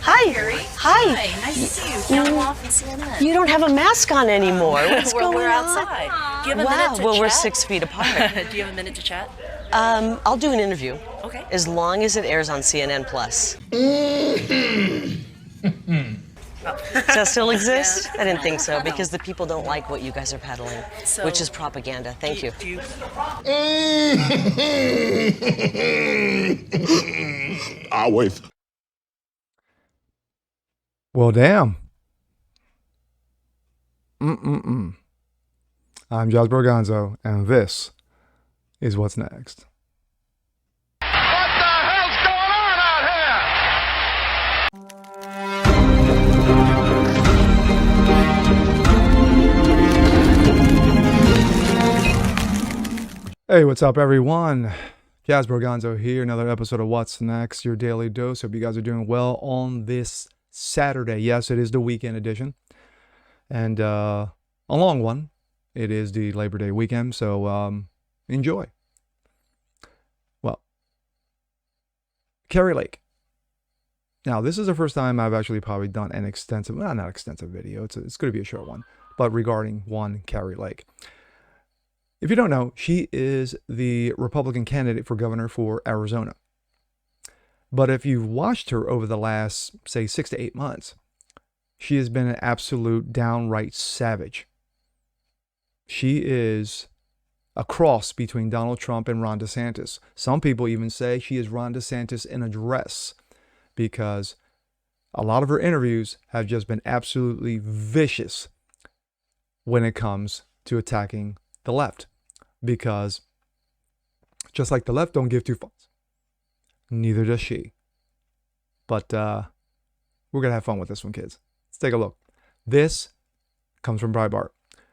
Hi. Kari. Hi. Nice to see you. Counting off and CNN. You don't have a mask on anymore. What's going we're on? outside. Do you have a Wow. minute to Well, chat? we're 6 feet apart. Do you have a minute to chat? I'll do an interview. Okay. As long as it airs on CNN Plus. Does that still exist? Yeah. I didn't think so, because the people don't like what you guys are peddling, So, which is propaganda. Thank you. I'll wait. Well, damn. I'm Josh Borgonzo, and this is what's next. What the hell's going on out Hey, what's up, everyone? Jazz Borgonzo here, another episode of What's Next, your daily dose. Hope you guys are doing well on this Saturday. Yes, it is the weekend edition, and a long one. It is the Labor Day weekend, so enjoy. Well, Kari Lake. Now, this is the first time I've actually probably done an extensive, well, not extensive video. It's going to be a short one, but regarding one Kari Lake. If you don't know, she is the Republican candidate for governor for Arizona. But if you've watched her over the last, say, 6 to 8 months, she has been an absolute downright savage. She is a cross between Donald Trump and Ron Desantis. Some people even say she is Ron DeSantis in a dress, because a lot of her interviews have just been absolutely vicious when it comes to attacking the left. Because just like the left don't give two fucks, neither does she. But we're going to have fun with this one, kids. Let's take a look. This comes from Breitbart.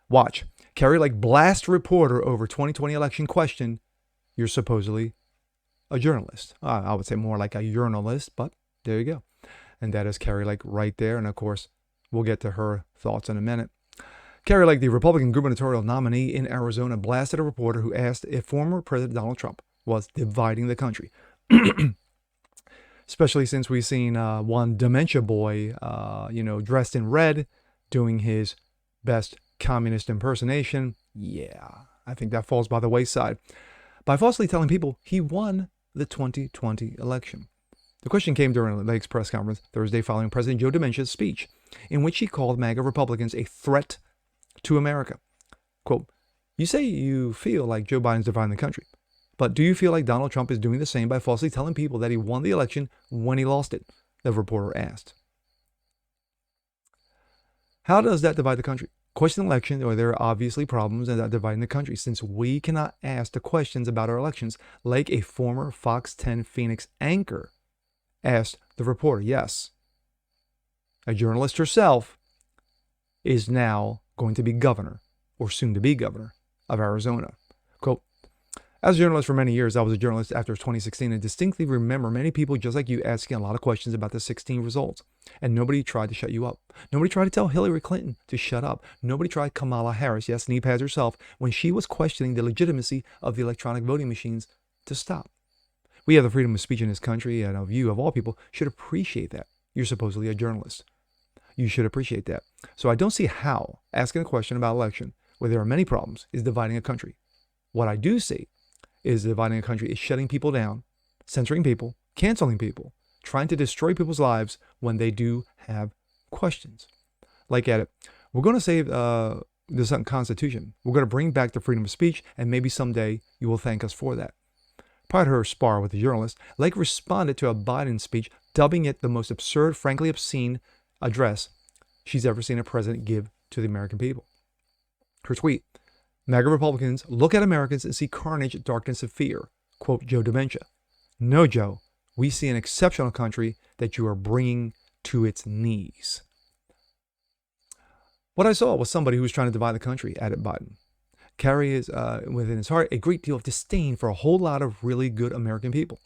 Watch. Kari Lake blast reporter over 2020 election question. You're supposedly a journalist. I would say more like a journalist, but there you go. And that is Kari Lake right there. And of course, we'll get to her thoughts in a minute. Kari Lake, the Republican gubernatorial nominee in Arizona, blasted a reporter who asked if former President Donald Trump was dividing the country. Especially since we've seen one dementia boy, dressed in red, doing his best communist impersonation. Yeah, I think that falls by the wayside. By falsely telling people he won the 2020 election. The question came during Lake's press conference Thursday following President Joe Dementia's speech, in which he called MAGA Republicans a threat to America. Quote, you say you feel like Joe Biden's dividing the country, but do you feel like Donald Trump is doing the same by falsely telling people that he won the election when he lost it? The reporter asked. How does that divide the country? Question the election, or there are obviously problems that dividing the country, since we cannot ask the questions about our elections like a former Fox 10 Phoenix anchor asked the reporter. Yes, a journalist herself is now going to be governor, or soon to be governor, of Arizona. Quote, as a journalist for many years, I was a journalist after 2016 and distinctly remember many people just like you asking a lot of questions about the 16 results. And nobody tried to shut you up. Nobody tried to tell Hillary Clinton to shut up. Nobody tried Kamala Harris, yes, knee pads herself, when she was questioning the legitimacy of the electronic voting machines to stop. We have the freedom of speech in this country, and you, of all people, should appreciate that. You're supposedly a journalist. You should appreciate that. So I don't see how asking a question about election, where there are many problems, is dividing a country. What I do see is dividing a country is shutting people down, censoring people, canceling people, trying to destroy people's lives when they do have questions. Like at it, we're going to save the Constitution. We're going to bring back the freedom of speech, and maybe someday you will thank us for that. Prior to her spar with the journalist, Lake responded to a Biden speech, dubbing it the most absurd, frankly obscene address she's ever seen a president give to the American people. Her tweet, MAGA Republicans look at Americans and see carnage, darkness, and fear. Quote, Joe Dementia. No, Joe, we see an exceptional country that you are bringing to its knees. What I saw was somebody who was trying to divide the country, added Biden. Kari is, within his heart, a great deal of disdain for a whole lot of really good American people.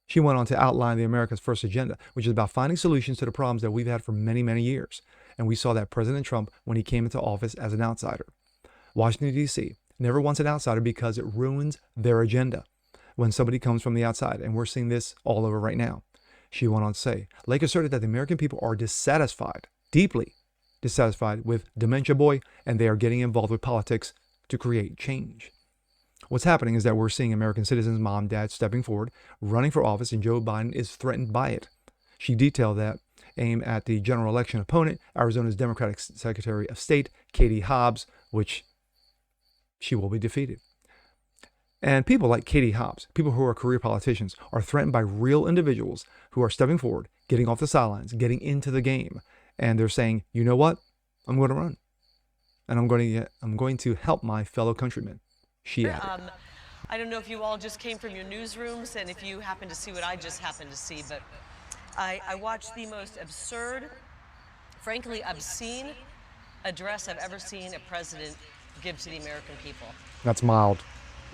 She went on to outline the America's First agenda, which is about finding solutions to the problems that we've had for many, many years. And we saw that President Trump when he came into office as an outsider. Washington, D.C. never wants an outsider because it ruins their agenda when somebody comes from the outside. And we're seeing this all over right now. She went on to say, Lake asserted that the American people are dissatisfied, deeply dissatisfied with Dementia Boy, and they are getting involved with politics to create change. What's happening is that we're seeing American citizens, mom, dad, stepping forward, running for office, and Joe Biden is threatened by it. She detailed that aim at the general election opponent, Arizona's Democratic Secretary of State, Katie Hobbs, which she will be defeated. And people like Katie Hobbs, people who are career politicians, are threatened by real individuals who are stepping forward, getting off the sidelines, getting into the game. And they're saying, you know what? I'm going to run. And I'm going to help my fellow countrymen. She added. I don't know if you all just came from your newsrooms and if you happen to see what I just happened to see, but I watched the most absurd, frankly obscene address I've ever seen a president give to the American people. That's mild.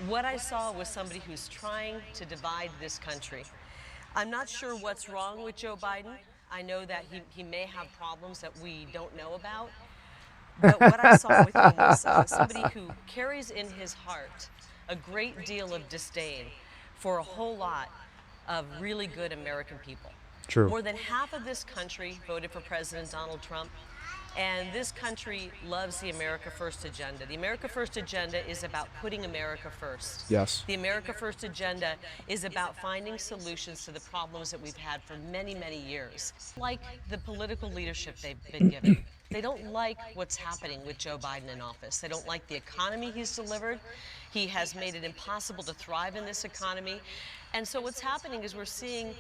What I saw was somebody who's trying to divide this country. I'm not sure what's wrong with Joe Biden. I know that he may have problems that we don't know about. But what I saw with him was somebody who carries in his heart a great deal of disdain for a whole lot of really good American people. True. More than half of this country voted for President Donald Trump. And this country loves the America First agenda. The America First agenda is about putting America first. Yes. The America First agenda is about finding solutions to the problems that we've had for many, many years. Like the political leadership they've been given. They don't like what's happening with Joe Biden in office. They don't like the economy he's delivered. He has made it impossible to thrive in this economy. And so what's happening is we're seeing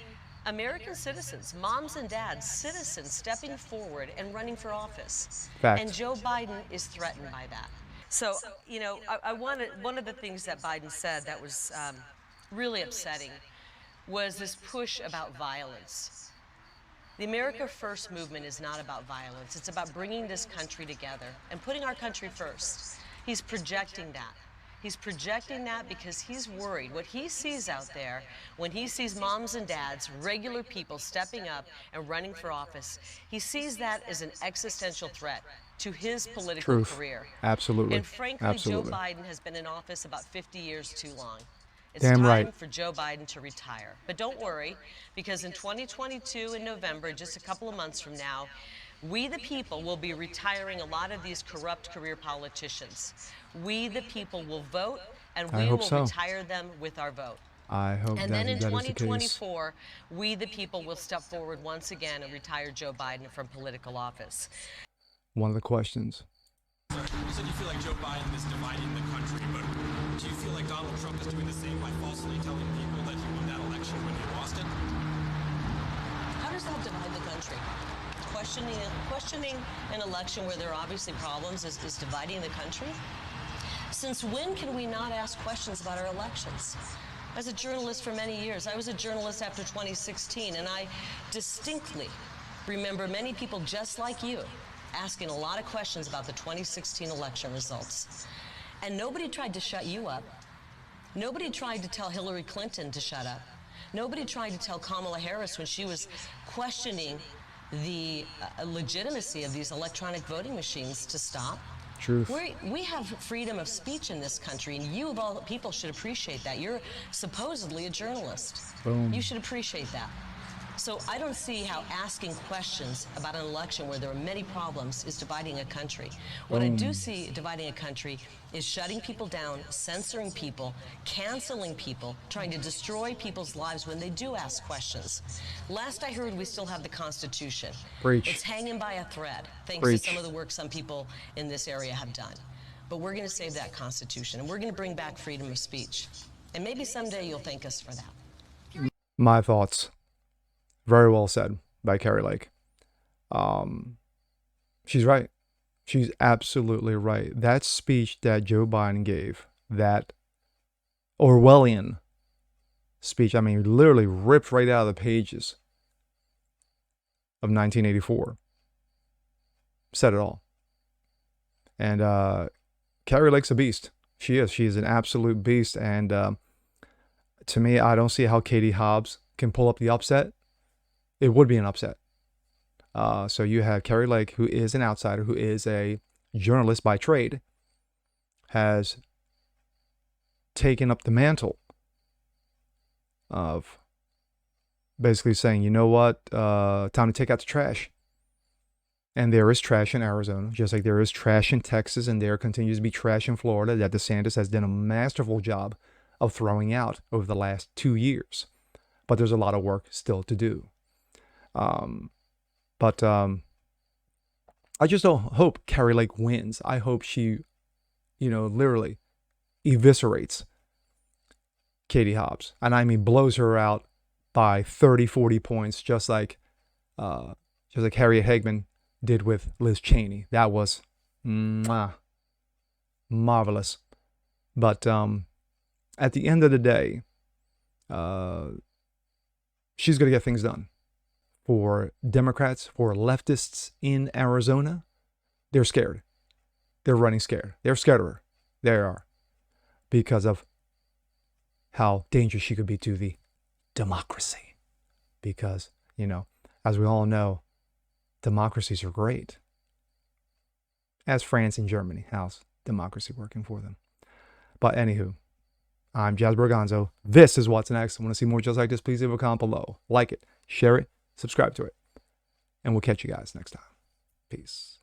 American citizens, moms and dads, citizens stepping forward and running for office. Fact. And Joe Biden is threatened by that. So, you know, one of the things that Biden said that was really upsetting was this push about violence. The America First movement is not about violence. It's about bringing this country together and putting our country first. He's projecting that. He's projecting that because he's worried. What he sees out there, when he sees moms and dads, regular people stepping up and running for office, he sees that as an existential threat to his political Truth. career. Absolutely. And frankly, Absolutely. Joe Biden has been in office about 50 years too long. It's Damn time right. for Joe Biden to retire. But don't worry, because in 2022 in November, just a couple of months from now, we the people will be retiring a lot of these corrupt career politicians. We the people will vote, and I we hope will so. retire them with our vote. I hope And that, then in that is the case. 2024, we the people will step forward once again and retire Joe Biden from political office. One of the questions. You said you feel like Joe Biden is dividing the country, but do you feel like Donald Trump is doing the same by falsely telling people that he won that election when he lost it? How does that divide the country? Questioning an election where there are obviously problems is dividing the country? Since when can we not ask questions about our elections? As a journalist for many years, I was a journalist after 2016, and I distinctly remember many people just like you asking a lot of questions about the 2016 election results. And nobody tried to shut you up. Nobody tried to tell Hillary Clinton to shut up. Nobody tried to tell Kamala Harris when she was questioning the legitimacy of these electronic voting machines to stop. Truth. We have freedom of speech in this country, and you of all people should appreciate that. You're supposedly a journalist. Boom. You should appreciate that. So I don't see how asking questions about an election where there are many problems is dividing a country. What I do see dividing a country is shutting people down, censoring people, canceling people, trying to destroy people's lives when they do ask questions. Last I heard, we still have the Constitution. Preach. It's hanging by a thread, thanks Preach. to some of the work some people in this area have done. But we're going to save that Constitution, and we're going to bring back freedom of speech. And maybe someday you'll thank us for that. My thoughts. Very well said by Kari Lake. She's right. She's absolutely right. That speech that Joe Biden gave, that Orwellian speech, I mean, literally ripped right out of the pages of 1984, said it all. And Kari Lake's a beast. She is. She is an absolute beast. And to me, I don't see how Katie Hobbs can pull up the upset. It would be an upset. So you have Kari Lake, who is an outsider, who is a journalist by trade, has taken up the mantle of basically saying, you know what, time to take out the trash. And there is trash in Arizona, just like there is trash in Texas, and there continues to be trash in Florida that Desantis has done a masterful job of throwing out over the last 2 years. But there's a lot of work still to do. But I just don't hope Kari Lake wins. I hope she, literally eviscerates Katie Hobbs. And I mean, blows her out by 30, 40 points, just like Harriet Hagman did with Liz Cheney. That was marvelous. But at the end of the day, she's going to get things done. For Democrats, for leftists in Arizona, they're scared. They're running scared. They're scared of her. They are. Because of how dangerous she could be to the democracy. Because, as we all know, democracies are great. As France and Germany, how's democracy working for them? But anywho, I'm Jazz Berganzo. This is What's Next. I want to see more just like this. Please leave a comment below. Like it, share it, subscribe to it. And we'll catch you guys next time. Peace.